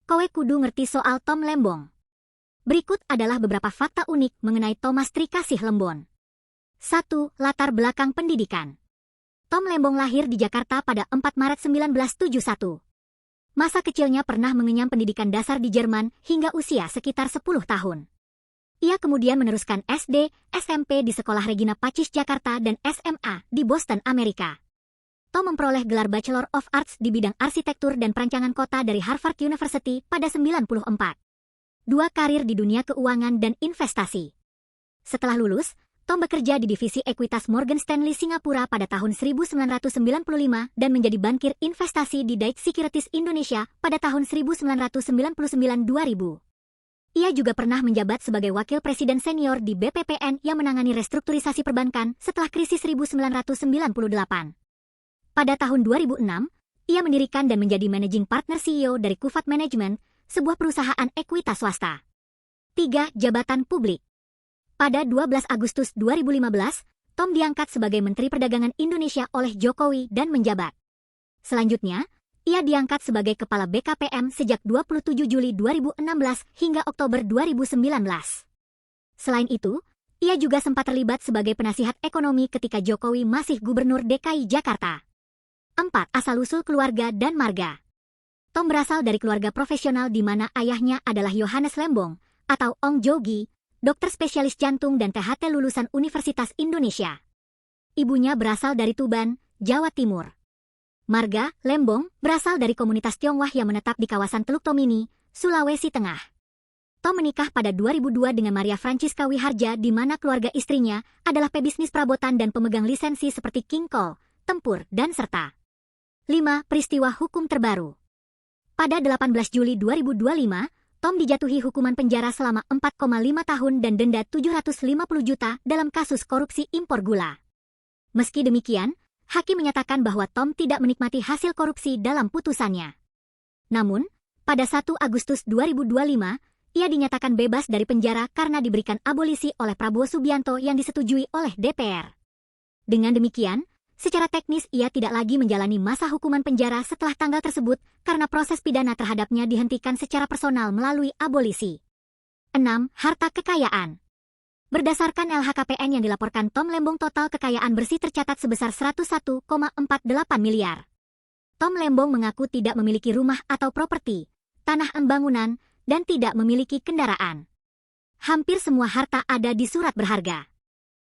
kowe kudu ngerti soal Tom Lembong. Berikut adalah beberapa fakta unik mengenai Thomas Trikasih Lembon. 1. Latar belakang pendidikan. Tom Lembong lahir di Jakarta pada 4 Maret 1971. Masa kecilnya pernah mengenyam pendidikan dasar di Jerman hingga usia sekitar 10 tahun. Ia kemudian meneruskan SD, SMP di Sekolah Regina Pacis Jakarta dan SMA di Boston, Amerika. Tom memperoleh gelar Bachelor of Arts di bidang arsitektur dan perancangan kota dari Harvard University pada 1994. 2. Karir di dunia keuangan dan investasi. Setelah lulus, Tom bekerja di divisi ekuitas Morgan Stanley Singapura pada tahun 1995 dan menjadi bankir investasi di Daiichi Securities Indonesia pada tahun 1999-2000. Ia juga pernah menjabat sebagai wakil presiden senior di BPPN yang menangani restrukturisasi perbankan setelah krisis 1998. Pada tahun 2006, ia mendirikan dan menjadi managing partner CEO dari Kufat Management, sebuah perusahaan ekuitas swasta. 3. Jabatan publik. Pada 12 Agustus 2015, Tom diangkat sebagai Menteri Perdagangan Indonesia oleh Jokowi dan menjabat. Selanjutnya, ia diangkat sebagai Kepala BKPM sejak 27 Juli 2016 hingga Oktober 2019. Selain itu, ia juga sempat terlibat sebagai penasihat ekonomi ketika Jokowi masih Gubernur DKI Jakarta. 4. Asal-usul keluarga dan marga. Tom berasal dari keluarga profesional di mana ayahnya adalah Yohanes Lembong, atau Ong Jogi, dokter spesialis jantung dan THT lulusan Universitas Indonesia. Ibunya berasal dari Tuban, Jawa Timur. Marga, Lembong, berasal dari komunitas Tionghoa yang menetap di kawasan Teluk Tomini, Sulawesi Tengah. Tom menikah pada 2002 dengan Maria Francisca Wiharja di mana keluarga istrinya adalah pebisnis perabotan dan pemegang lisensi seperti King Cole, Tempur, dan Serta. 5. Peristiwa hukum terbaru. Pada 18 Juli 2025, Tom dijatuhi hukuman penjara selama 4,5 tahun dan denda 750 juta dalam kasus korupsi impor gula. Meski demikian, hakim menyatakan bahwa Tom tidak menikmati hasil korupsi dalam putusannya. Namun, pada 1 Agustus 2025, ia dinyatakan bebas dari penjara karena diberikan abolisi oleh Prabowo Subianto yang disetujui oleh DPR. Dengan demikian, secara teknis ia tidak lagi menjalani masa hukuman penjara setelah tanggal tersebut karena proses pidana terhadapnya dihentikan secara personal melalui abolisi. 6. Harta kekayaan. Berdasarkan LHKPN yang dilaporkan Tom Lembong, total kekayaan bersih tercatat sebesar 101,48 miliar. Tom Lembong mengaku tidak memiliki rumah atau properti, tanah bangunan, dan tidak memiliki kendaraan. Hampir semua harta ada di surat berharga.